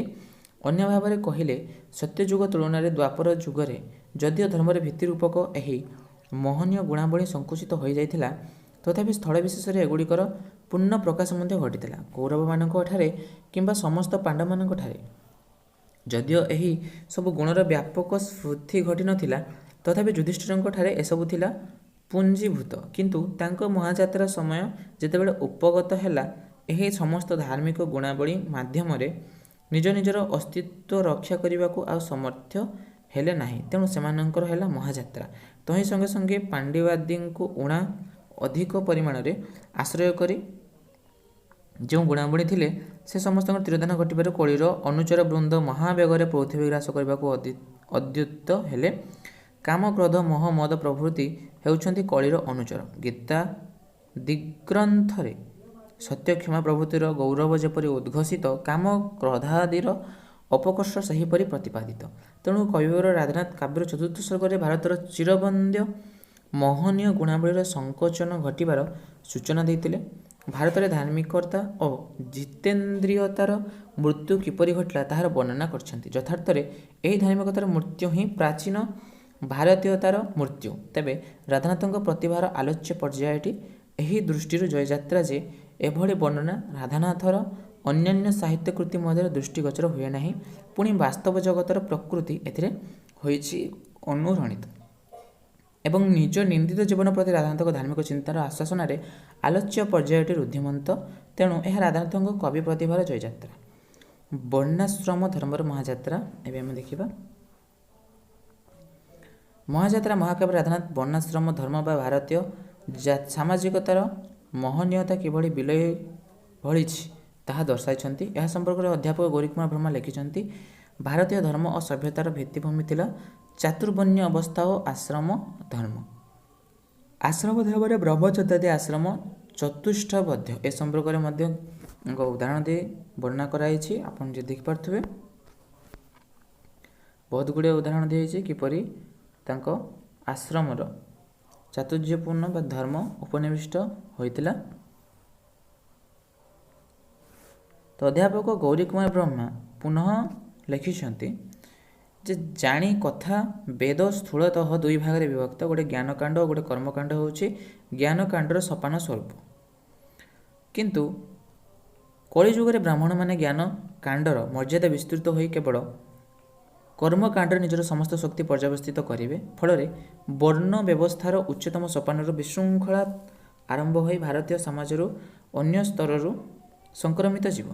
[SPEAKER 1] ଅନ୍ୟ ଭାବରେ କହିଲେ ସତ୍ୟଯୁଗ ତୁଳନାରେ ଦ୍ୱାପର ଯୁଗରେ ଯଦିଓ ଧର୍ମର ଭିତ୍ତିରୂପକ ଏହି ମହନୀୟ ଗୁଣାବଳୀ ସଙ୍କୁଚିତ ହୋଇଯାଇଥିଲା, ତଥାପି ସ୍ଥଳ ବିଶେଷରେ ଏଗୁଡ଼ିକର ପୂର୍ଣ୍ଣ ପ୍ରକାଶ ମଧ୍ୟ ଘଟିଥିଲା। କୌରବମାନଙ୍କ ଠାରେ କିମ୍ବା ସମସ୍ତ ପାଣ୍ଡବମାନଙ୍କ ଠାରେ ଯଦିଓ ଏହି ସବୁ ଗୁଣର ବ୍ୟାପକ ସ୍ଫୂର୍ତ୍ତି ଘଟିନଥିଲା, ତଥାପି ଯୁଧିଷ୍ଠିରଙ୍କ ଠାରେ ଏସବୁ ଥିଲା ପୁଞ୍ଜୀଭୂତ। କିନ୍ତୁ ତାଙ୍କ ମହାଯାତ୍ରା ସମୟ ଯେତେବେଳେ ଉପଗତ ହେଲା, ଏହି ସମସ୍ତ ଧାର୍ମିକ ଗୁଣାବଳୀ ମାଧ୍ୟମରେ ନିଜ ନିଜର ଅସ୍ତିତ୍ୱ ରକ୍ଷା କରିବାକୁ ଆଉ ସମର୍ଥ ହେଲେ ନାହିଁ। ତେଣୁ ସେମାନଙ୍କର ହେଲା ମହାଯାତ୍ରା। ତହିଁ ସଙ୍ଗେ ସଙ୍ଗେ ପାଣ୍ଡବାଦୀଙ୍କୁ ଊଣା ଅଧିକ ପରିମାଣରେ ଆଶ୍ରୟ କରି ଯେଉଁ ଗୁଣାବଳୀ ଥିଲେ, ସେ ସମସ୍ତଙ୍କର ତିରୋଧାନ ଘଟିବାରୁ କଳିର ଅନୁଚର ବୃନ୍ଦ ମହାବେଗରେ ପୃଥିବୀ ଗ୍ରାସ କରିବାକୁ ଉଦ୍ୟତ ହେଲେ। କାମ, କ୍ରୋଧ, ମୋହ, ମଦ ପ୍ରଭୃତି ହେଉଛନ୍ତି କଳିର ଅନୁଚର। ଗୀତା ଦିଗ୍ଗ୍ରନ୍ଥରେ ସତ୍ୟ, କ୍ଷମା ପ୍ରଭୃତିର ଗୌରବ ଯେପରି ଉଦ୍ଘୋଷିତ, କାମ କ୍ରୋଧାଦିର ଅପକର୍ଷ ସେହିପରି ପ୍ରତିପାଦିତ। ତେଣୁ କବିବର ରାଧାନାଥ କାବ୍ୟର ଚତୁର୍ଥ ସ୍ୱର୍ଗରେ ଭାରତର ଚିରବନ୍ଦ୍ୟ ମହନୀୟ ଗୁଣାବଳୀର ସଙ୍କୋଚନ ଘଟିବାର ସୂଚନା ଦେଇଥିଲେ। ଭାରତରେ ଧାର୍ମିକତା ଓ ଜିତେନ୍ଦ୍ରିୟତାର ମୃତ୍ୟୁ କିପରି ଘଟିଲା ତାହାର ବର୍ଣ୍ଣନା କରିଛନ୍ତି। ଯଥାର୍ଥରେ ଏହି ଧାର୍ମିକତାର ମୃତ୍ୟୁ ହିଁ ପ୍ରାଚୀନ ଭାରତୀୟତାର ମୃତ୍ୟୁ। ତେବେ ରାଧାନାଥଙ୍କ ପ୍ରତିଭାର ଆଲୋଚ୍ୟ ପର୍ଯ୍ୟାୟଟି ଏହି ଦୃଷ୍ଟିରୁ ଜୟଯାତ୍ରା ଯେ ଏଭଳି ବର୍ଣ୍ଣନା ରାଧାନାଥର ଅନ୍ୟାନ୍ୟ ସାହିତ୍ୟ କୃତି ମଧ୍ୟରେ ଦୃଷ୍ଟିଗୋଚର ହୁଏ ନାହିଁ। ପୁଣି ବାସ୍ତବ ଜଗତର ପ୍ରକୃତି ଏଥିରେ ହୋଇଛି ଅନୁରଣିତ ଏବଂ ନିଜ ନିନ୍ଦିତ ଜୀବନ ପ୍ରତି ରାଧାନାଥଙ୍କ ଧାର୍ମିକ ଚିନ୍ତାର ଆଶ୍ୱାସନାରେ ଆଲୋଚ୍ୟ ପର୍ଯ୍ୟାୟଟି ରୁଦ୍ଧିମନ୍ତ। ତେଣୁ ଏହା ରାଧାନାଥଙ୍କ କବି ପ୍ରତିଭାର ଜୟଯାତ୍ରା। ବର୍ଣ୍ଣାଶ୍ରମ ଧର୍ମର ମହାଯାତ୍ରା ଏବେ ଆମେ ଦେଖିବା। ମହାଯାତ୍ରା ମହାକାବ୍ୟ ରାଧାନାଥ ବର୍ଣ୍ଣାଶ୍ରମ ଧର୍ମ ବା ଭାରତୀୟ ସାମାଜିକତାର ମହନୀୟତା କିଭଳି ବିଲୟ ଭଳିଛି ତାହା ଦର୍ଶାଇଛନ୍ତି। ଏହା ସମ୍ପର୍କରେ ଅଧ୍ୟାପକ ଗୌରୀକୁମାର ବ୍ରହ୍ମା ଲେଖିଛନ୍ତି, ଭାରତୀୟ ଧର୍ମ ଓ ସଭ୍ୟତାର ଭିତ୍ତିଭୂମି ଥିଲା ଚାତୁର୍ବର୍ଣ୍ଣ୍ୟ ଅବସ୍ଥା ଓ ଆଶ୍ରମ ଧର୍ମ। ଆଶ୍ରମ ଧର୍ମରେ ବ୍ରହ୍ମଚର୍ଯ୍ୟାଦି ଆଶ୍ରମ ଚତୁଷ୍ଠବଧ୍ୟ। ଏ ସମ୍ପର୍କରେ ମଧ୍ୟ ଉଦାହରଣ ଦେଇ ବର୍ଣ୍ଣନା କରାଯାଇଛି। ଆପଣ ଯଦି ଦେଖିପାରୁଥିବେ, ବହୁତ ଗୁଡ଼ିଏ ଉଦାହରଣ ଦିଆଯାଇଛି କିପରି ତାଙ୍କ ଆଶ୍ରମର ଚାତୁର୍ଯ୍ୟପୂର୍ଣ୍ଣ ବା ଧର୍ମ ଉପନିବିଷ୍ଟ ହୋଇଥିଲା। ତ ଅଧ୍ୟାପକ ଗୌରୀକୁମାର ବ୍ରହ୍ମା ପୁନଃ ଲେଖିଛନ୍ତି ଯେ ଜାଣି କଥା ବେଦ ସ୍ଥୂଳତଃ 2 ଭାଗରେ ବିଭକ୍ତ। ଗୋଟେ ଜ୍ଞାନକାଣ୍ଡ ଓ ଗୋଟେ କର୍ମକାଣ୍ଡ ହେଉଛି ଜ୍ଞାନକାଣ୍ଡର ସୋପାନ ସ୍ୱରୂପ। କିନ୍ତୁ କଳିଯୁଗରେ ବ୍ରାହ୍ମଣମାନେ ଜ୍ଞାନ କାଣ୍ଡର ମର୍ଯ୍ୟାଦା ବିସ୍ତୃତ ହୋଇ କେବଳ କର୍ମକାଣ୍ଡରେ ନିଜର ସମସ୍ତ ଶକ୍ତି ପର୍ଯ୍ୟବସ୍ଥିତ କରିବେ। ଫଳରେ ବର୍ଣ୍ଣ ବ୍ୟବସ୍ଥାର ଉଚ୍ଚତମ ସୋପାନରୁ ବିଶୃଙ୍ଖଳା ଆରମ୍ଭ ହୋଇ ଭାରତୀୟ ସମାଜରୁ ଅନ୍ୟ ସ୍ତରରୁ ସଂକ୍ରମିତ ଯିବ।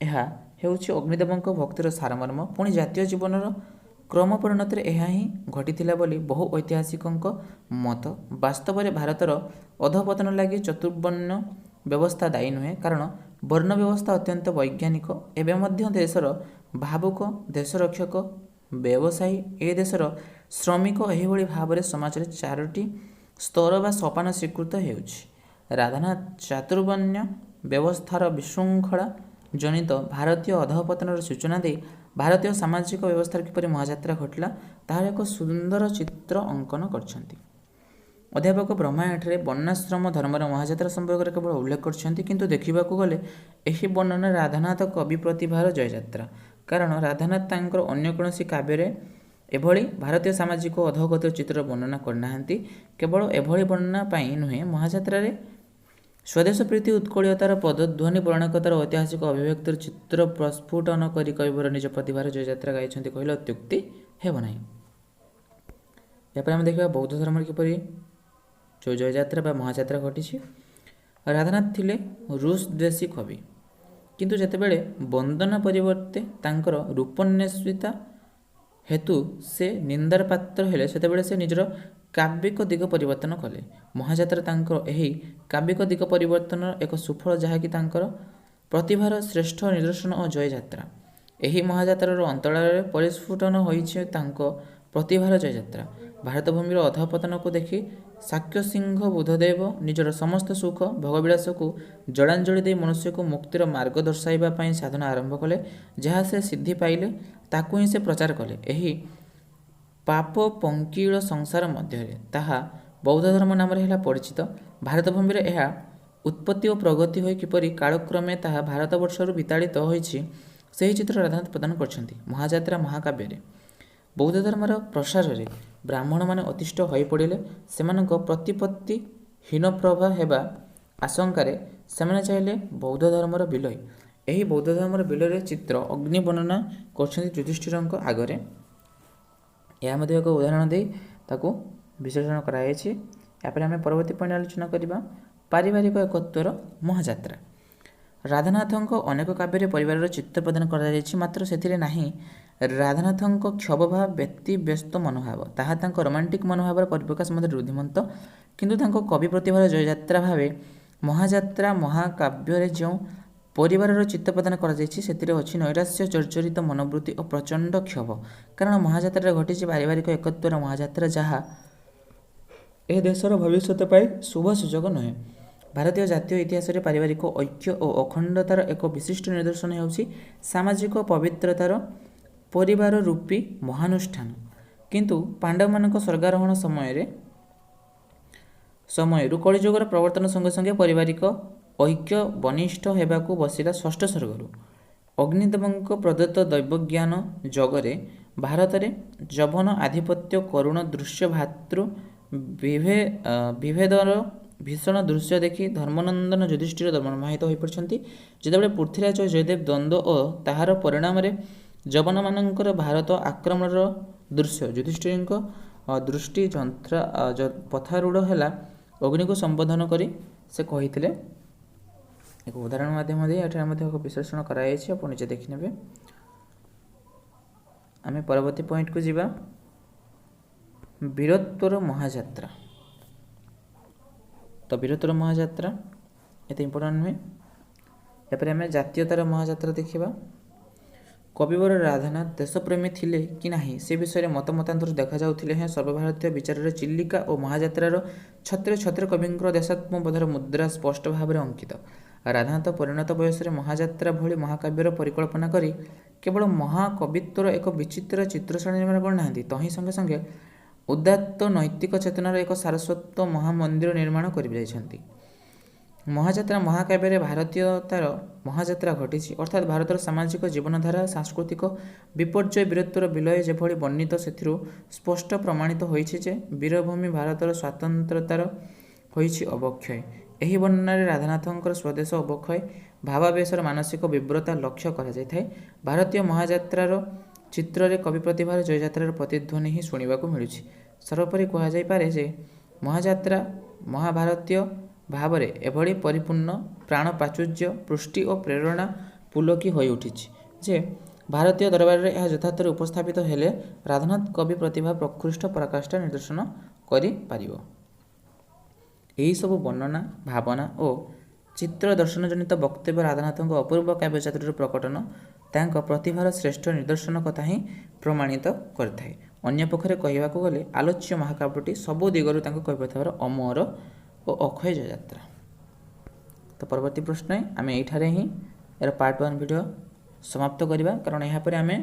[SPEAKER 1] ଏହା ହେଉଛି ଅଗ୍ନିଦେବଙ୍କ ଭକ୍ତିର ସାରମର୍ମ। ପୁଣି ଜାତୀୟ ଜୀବନର କ୍ରମ ପରିଣତିରେ ଏହା ହିଁ ଘଟିଥିଲା ବୋଲି ବହୁ ଐତିହାସିକଙ୍କ ମତ। ବାସ୍ତବରେ ଭାରତର ଅଧପତନ ଲାଗି ଚତୁର୍ବର୍ଣ୍ଣ ବ୍ୟବସ୍ଥା ଦାୟୀ ନୁହେଁ, କାରଣ ବର୍ଣ୍ଣ ବ୍ୟବସ୍ଥା ଅତ୍ୟନ୍ତ ବୈଜ୍ଞାନିକ। ଏବେ ମଧ୍ୟ ଦେଶର ଭାବୁକ, ଦେଶରକ୍ଷକ, ବ୍ୟବସାୟୀ, ଏ ଦେଶର ଶ୍ରମିକ ଏହିଭଳି ଭାବରେ ସମାଜରେ 4ଟି ସ୍ତର ବା ସୋପାନ ସ୍ୱୀକୃତ ହେଉଛି। ରାଧାନାଥ ଚାତୁର୍ବର୍ଣ୍ଣ୍ୟ ବ୍ୟବସ୍ଥାର ବିଶୃଙ୍ଖଳା ଜନିତ ଭାରତୀୟ ଅଧଃପତନର ସୂଚନା ଦେଇ ଭାରତୀୟ ସାମାଜିକ ବ୍ୟବସ୍ଥାର କିପରି ମହାଯାତ୍ରା ଘଟିଲା ତାହାର ଏକ ସୁନ୍ଦର ଚିତ୍ର ଅଙ୍କନ କରିଛନ୍ତି। ଅଧ୍ୟାପକ ବ୍ରହ୍ମା ଏଠାରେ ବର୍ଣ୍ଣାଶ୍ରମ ଧର୍ମର ମହାଯାତ୍ରା ସମ୍ପର୍କରେ କେବଳ ଉଲ୍ଲେଖ କରିଛନ୍ତି, କିନ୍ତୁ ଦେଖିବାକୁ ଗଲେ ଏହି ବର୍ଣ୍ଣନା ରାଧାନାଥ କବି ପ୍ରତିଭାର ଜୟଯାତ୍ରା। କାରଣ ରାଧାନାଥ ତାଙ୍କର ଅନ୍ୟ କୌଣସି କାବ୍ୟରେ ଏଭଳି ଭାରତୀୟ ସାମାଜିକ ଅଧୋଗତିର ଚିତ୍ର ବର୍ଣ୍ଣନା କରିନାହାନ୍ତି। କେବଳ ଏଭଳି ବର୍ଣ୍ଣନା ପାଇଁ ନୁହେଁ, ମହାଯାତ୍ରାରେ ସ୍ୱଦେଶ ପ୍ରୀତି, ଉତ୍କଳୀୟତାର ପଦଧ୍ୱନି, ପୌରାଣିକତାର ଐତିହାସିକ ଅଭିବ୍ୟକ୍ତିର ଚିତ୍ର ପ୍ରସ୍ଫୁଟନ କରି କବିବର ନିଜ ପ୍ରତିଭାର ଜୟଯାତ୍ରା ଗାଇଛନ୍ତି କହିଲେ ଅତ୍ୟୁକ୍ତି ହେବ ନାହିଁ। ଏହାପରେ ଆମେ ଦେଖିବା ବୌଦ୍ଧ ଧର୍ମରେ କିପରି ଜୟଯାତ୍ରା ବା ମହାଯାତ୍ରା ଘଟିଛି। ରାଧାନାଥ ଥିଲେ ରୁଷ ଦ୍ୱେଷୀ କବି, କିନ୍ତୁ ଯେତେବେଳେ ବନ୍ଦନା ପରିବର୍ତ୍ତେ ତାଙ୍କର ରୂପନ୍ୱେଷିତା ହେତୁ ସେ ନିନ୍ଦାର ପାତ୍ର ହେଲେ ସେତେବେଳେ ସେ ନିଜର କାବ୍ୟିକ ଦିଗ ପରିବର୍ତ୍ତନ କଲେ। ମହାଯାତ୍ରା ତାଙ୍କର ଏହି କାବ୍ୟିକ ଦିଗ ପରିବର୍ତ୍ତନର ଏକ ସୁଫଳ, ଯାହାକି ତାଙ୍କର ପ୍ରତିଭାର ଶ୍ରେଷ୍ଠ ନିଦର୍ଶନ ଓ ଜୟଯାତ୍ରା। ଏହି ମହାଯାତ୍ରାର ଅନ୍ତରାଳରେ ପରିସ୍ଫୁଟନ ହୋଇଛି ତାଙ୍କ ପ୍ରତିଭାର ଜୟଯାତ୍ରା। ଭାରତ ଭୂମିର ଅଧଃପତନକୁ ଦେଖି ଶାକ୍ୟସିଂହ ବୁଦ୍ଧଦେବ ନିଜର ସମସ୍ତ ସୁଖ ଭୋଗବିଳାସକୁ ଜଳାଞ୍ଜଳି ଦେଇ ମନୁଷ୍ୟକୁ ମୁକ୍ତିର ମାର୍ଗ ଦର୍ଶାଇବା ପାଇଁ ସାଧନା ଆରମ୍ଭ କଲେ। ଯାହା ସେ ସିଦ୍ଧି ପାଇଲେ ତାକୁ ହିଁ ସେ ପ୍ରଚାର କଲେ। ଏହି ପାପ ପଙ୍କିଳ ସଂସାର ମଧ୍ୟରେ ତାହା ବୌଦ୍ଧ ଧର୍ମ ନାମରେ ହେଲା ପରିଚିତ। ଭାରତ ଭୂମିରେ ଏହା ଉତ୍ପତ୍ତି ଓ ପ୍ରଗତି ହୋଇ କିପରି କାଳକ୍ରମେ ତାହା ଭାରତବର୍ଷରୁ ବିତାଡ଼ିତ ହୋଇଛି, ସେହି ଚିତ୍ର ରାଧାନାଥ ପ୍ରଦାନ କରିଛନ୍ତି ମହାଯାତ୍ରା ମହାକାବ୍ୟରେ। ବୌଦ୍ଧ ଧର୍ମର ପ୍ରସାରରେ ବ୍ରାହ୍ମଣମାନେ ଅତିଷ୍ଠ ହୋଇପଡ଼ିଲେ। ସେମାନଙ୍କ ପ୍ରତିପତ୍ତି ହୀନପ୍ରଭା ହେବା ଆଶଙ୍କାରେ ସେମାନେ ଚାହିଁଲେ ବୌଦ୍ଧ ଧର୍ମର ବିଲୟ। ଏହି ବୌଦ୍ଧ ଧର୍ମର ବିଲୟରେ ଚିତ୍ର ଅଗ୍ନି ବର୍ଣ୍ଣନା କରିଛନ୍ତି ଯୁଧିଷ୍ଠିରଙ୍କ ଆଗରେ। ଏହା ମଧ୍ୟ ଏକ ଉଦାହରଣ ଦେଇ ତାକୁ ବିଶ୍ଳେଷଣ କରାଯାଇଛି। ଏହାପରେ ଆମେ ପରବର୍ତ୍ତୀ ପଏଣ୍ଟ ଆଲୋଚନା କରିବା ପାରିବାରିକ ଏକତ୍ୱର ମହାଯାତ୍ରା। ରାଧାନାଥଙ୍କ ଅନେକ କାବ୍ୟରେ ପରିବାରର ଚିତ୍ର ପ୍ରଦାନ କରାଯାଇଛି, ମାତ୍ର ସେଥିରେ ନାହିଁ ରାଧାନାଥଙ୍କ କ୍ଷୋଭଭାବ ବ୍ୟତିବ୍ୟସ୍ତ ମନୋଭାବ। ତାହା ତାଙ୍କ ରୋମାଣ୍ଟିକ ମନୋଭାବର ପରିପ୍ରକାଶ ମଧ୍ୟରେ ରୁଦ୍ଧିମନ୍ତ। କିନ୍ତୁ ତାଙ୍କ କବି ପ୍ରତିଭାର ଜୟଯାତ୍ରା ଭାବେ ମହାଯାତ୍ରା ମହାକାବ୍ୟରେ ଯେଉଁ ପରିବାରର ଚିତ୍ର ପ୍ରଦାନ କରାଯାଇଛି ସେଥିରେ ଅଛି ନୈରାଶ୍ୟ ଜର୍ଜରିତ ମନୋବୃତ୍ତି ଓ ପ୍ରଚଣ୍ଡ କ୍ଷୋଭ। କାରଣ ମହାଯାତ୍ରାରେ ଘଟିଛି ପାରିବାରିକ ଏକତ୍ୱର ମହାଯାତ୍ରା, ଯାହା ଏ ଦେଶର ଭବିଷ୍ୟତ ପାଇଁ ଶୁଭ ସୂଚକ ନୁହେଁ। ଭାରତୀୟ ଜାତୀୟ ଇତିହାସରେ ପାରିବାରିକ ଐକ୍ୟ ଓ ଅଖଣ୍ଡତାର ଏକ ବିଶିଷ୍ଟ ନିଦର୍ଶନ ହେଉଛି ସାମାଜିକ ପବିତ୍ରତାର ପରିବାର ରୂପୀ ମହାନୁଷ୍ଠାନ। କିନ୍ତୁ ପାଣ୍ଡବମାନଙ୍କ ସ୍ୱର୍ଗାରୋହଣ ସମୟରୁ କଳିଯୁଗର ପ୍ରବର୍ତ୍ତନ ସଙ୍ଗେ ସଙ୍ଗେ ପାରିବାରିକ ଐକ୍ୟ ବନିଷ୍ଠ ହେବାକୁ ବସିଲା ଷଷ୍ଠ ସ୍ୱର୍ଗରୁ। ଅଗ୍ନିଦେବଙ୍କ ପ୍ରଦତ୍ତ ଦୈବଜ୍ଞାନ ଯୋଗରେ ଭାରତରେ ଯୌବନ ଆଧିପତ୍ୟ କରୁଣ ଦୃଶ୍ୟ ଭାତୃ ବିଭେଦର ଭୀଷଣ ଦୃଶ୍ୟ ଦେଖି ଧର୍ମନନ୍ଦନ ଯୁଧିଷ୍ଠିର ମର୍ମାହତ ହୋଇପଡ଼ିଛନ୍ତି। ଯେତେବେଳେ ପୃଥ୍ୱୀରାଜ ଓ ଜୟଦେବ ଦ୍ୱନ୍ଦ୍ୱ ଓ ତାହାର ପରିଣାମରେ ଯବନମାନଙ୍କର ଭାରତ ଆକ୍ରମଣର ଦୃଶ୍ୟ ଯୁଧିଷ୍ଠିରଙ୍କ ଦୃଷ୍ଟି ପଥାରୂଢ଼ ହେଲା, ଅଗ୍ନିକୁ ସମ୍ବୋଧନ କରି ସେ କହିଥିଲେ। ଏକ ଉଦାହରଣ ମାଧ୍ୟମ ଦେଇ ଏଠାରେ ମଧ୍ୟ ଏକ ବିଶ୍ଳେଷଣ କରାଯାଇଛି, ଆପଣ ନିଜେ ଦେଖିନେବେ। ଆମେ ପରବର୍ତ୍ତୀ ପଏଣ୍ଟକୁ ଯିବା ବୀରତ୍ୱର ମହାଯାତ୍ରା। ତ ବୀରତ୍ୱର ମହାଯାତ୍ରା ଏତେ ଇମ୍ପୋର୍ଟାଣ୍ଟ ନୁହେଁ। ଏପରେ ଆମେ ଜାତୀୟତାର ମହାଯାତ୍ରା ଦେଖିବା। କବିବର ରାଧାନାଥ ଦେଶପ୍ରେମୀ ଥିଲେ କି ନାହିଁ ସେ ବିଷୟରେ ମତାନ୍ତର ଦେଖାଯାଉଥିଲେ ହେଁ ସର୍ବଭାରତୀୟ ବିଚାରରେ ଚିଲିକା ଓ ମହାଯାତ୍ରାର ଛତ୍ରେ ଛତ୍ରେ କବିଙ୍କର ଦେଶାତ୍ମବୋଧର ମୁଦ୍ରା ସ୍ପଷ୍ଟ ଭାବରେ ଅଙ୍କିତ। ରାଧାନାଥ ପରିଣତ ବୟସରେ ମହାଯାତ୍ରା ଭଳି ମହାକାବ୍ୟର ପରିକଳ୍ପନା କରି କେବଳ ମହାକବିତ୍ୱର ଏକ ବିଚିତ୍ର ଚିତ୍ରଶୈଳୀ ନିର୍ମାଣ କରିନାହାନ୍ତି, ତହିଁ ସଙ୍ଗେ ସଙ୍ଗେ ଉଦାତ୍ତ ନୈତିକ ଚେତନାର ଏକ ସାରସ୍ୱତ ମହାମନ୍ଦିର ନିର୍ମାଣ କରିଯାଇଛନ୍ତି। ମହାଯାତ୍ରା ମହାକାବ୍ୟରେ ଭାରତୀୟତାର ମହାଯାତ୍ରା ଘଟିଛି, ଅର୍ଥାତ୍ ଭାରତର ସାମାଜିକ ଜୀବନଧାରା ସାଂସ୍କୃତିକ ବିପର୍ଯ୍ୟୟ ବୀରତ୍ୱର ବିଲୟ ଯେଭଳି ବର୍ଣ୍ଣିତ, ସେଥିରୁ ସ୍ପଷ୍ଟ ପ୍ରମାଣିତ ହୋଇଛି ଯେ ବୀରଭୂମି ଭାରତର ସ୍ୱାତନ୍ତ୍ରତାର ହୋଇଛି ଅବକ୍ଷୟ। ଏହି ବର୍ଣ୍ଣନାରେ ରାଧାନାଥଙ୍କର ସ୍ୱଦେଶ ଅବକ୍ଷୟ ଭାବାବେଶର ମାନସିକ ବିବ୍ରତା ଲକ୍ଷ୍ୟ କରାଯାଇଥାଏ। ଭାରତୀୟ ମହାଯାତ୍ରାର ଚିତ୍ରରେ କବି ପ୍ରତିଭାର ଜୟଯାତ୍ରାର ପ୍ରତିଧ୍ୱନି ହିଁ ଶୁଣିବାକୁ ମିଳୁଛି। ସର୍ବୋପରି କୁହାଯାଇପାରେ ଯେ ମହାଯାତ୍ରା ମହାଭାରତୀୟ ଭାବରେ ଏଭଳି ପରିପୂର୍ଣ୍ଣ ପ୍ରାଣ ପ୍ରାଚୁର୍ଯ୍ୟ ପୁଷ୍ଟି ଓ ପ୍ରେରଣା ପୁଲକି ହୋଇଉଠିଛି ଯେ ଭାରତୀୟ ଦରବାରରେ ଏହା ଯଥାର୍ଥରେ ଉପସ୍ଥାପିତ ହେଲେ ରାଧାନାଥ କବି ପ୍ରତିଭା ପ୍ରକୃଷ୍ଟ ପରାକାଷ୍ଠା ନିଦର୍ଶନ କରିପାରିବ। ଏହିସବୁ ବର୍ଣ୍ଣନା ଭାବନା ଓ ଚିତ୍ର ଦର୍ଶନଜନିତ ବକ୍ତବ୍ୟ ରାଧାନାଥଙ୍କ ଅପୂର୍ବ କାବ୍ୟଯାତ୍ରାର ପ୍ରକଟନ ତାଙ୍କ ପ୍ରତିଭାର ଶ୍ରେଷ୍ଠ ନିଦର୍ଶନ କଥା ହିଁ ପ୍ରମାଣିତ କରିଥାଏ। ଅନ୍ୟପକ୍ଷରେ କହିବାକୁ ଗଲେ ଆଲୋଚ୍ୟ ମହାକାବ୍ୟଟି ସବୁ ଦିଗରୁ ତାଙ୍କ କବି ପ୍ରତିଭାର ଅମର ଓ ଅକ୍ଷୟ ଜୟଯାତ୍ରା। ତ ପରବର୍ତ୍ତୀ ପ୍ରଶ୍ନ ଆମେ ଏଇଠାରେ ହିଁ ଏହାର ପାର୍ଟ 1 ଭିଡ଼ିଓ ସମାପ୍ତ କରିବା, କାରଣ ଏହାପରେ ଆମେ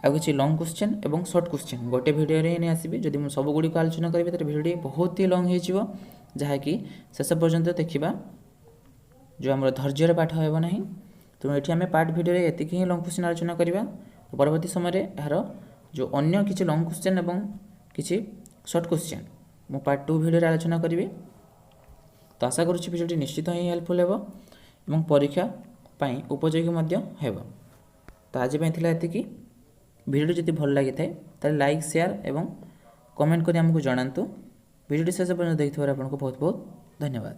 [SPEAKER 1] ଆଉ କିଛି ଲଙ୍ଗ କ୍ୱେଶ୍ଚନ୍ ଏବଂ ସର୍ଟ କ୍ୱେଶ୍ଚନ୍ ଗୋଟେ ଭିଡ଼ିଓରେ ହିଁ ନେଇ ଆସିବି। ଯଦି ମୁଁ ସବୁଗୁଡ଼ିକ ଆଲୋଚନା କରିବି ତାହେଲେ ଭିଡ଼ିଓଟି ବହୁତ ହି ଲଙ୍ଗ ହେଇଯିବ, ଯାହାକି ଶେଷ ପର୍ଯ୍ୟନ୍ତ ଦେଖିବା ଯେଉଁ ଆମର ଧୈର୍ଯ୍ୟର ପାଠ ହେବ ନାହିଁ। ତେଣୁ ଏଠି ଆମେ ପାର୍ଟ ଭିଡ଼ିଓରେ ଏତିକି ହିଁ ଲଙ୍ଗ କ୍ୱେଶ୍ଚନ୍ ଆଲୋଚନା କରିବା। ପରବର୍ତ୍ତୀ ସମୟରେ ଏହାର ଯେଉଁ ଅନ୍ୟ କିଛି ଲଙ୍ଗ କ୍ୱେଶ୍ଚନ୍ ଏବଂ କିଛି ସର୍ଟ କ୍ୱେଶ୍ଚନ୍ ମୁଁ ପାର୍ଟ 2 ଭିଡ଼ିଓରେ ଆଲୋଚନା କରିବି। ତ ଆଶା କରୁଛି ଭିଡ଼ିଓଟି ନିଶ୍ଚିତ ହିଁ ହେଲ୍ପଫୁଲ୍ ହେବ ଏବଂ ପରୀକ୍ଷା ପାଇଁ ଉପଯୋଗୀ ମଧ୍ୟ ହେବ। ତ ଆଜି ପାଇଁ ଥିଲା ଏତିକି। ଭିଡ଼ିଓଟି ଯଦି ଭଲ ଲାଗିଥାଏ ତାହେଲେ ଲାଇକ୍ ସେୟାର ଏବଂ କମେଣ୍ଟ କରି ଆମକୁ ଜଣାନ୍ତୁ। ଭିଡ଼ିଓଟି ଶେଷ ପର୍ଯ୍ୟନ୍ତ ଦେଖିଥିବାରୁ ଆପଣଙ୍କୁ ବହୁତ ବହୁତ ଧନ୍ୟବାଦ।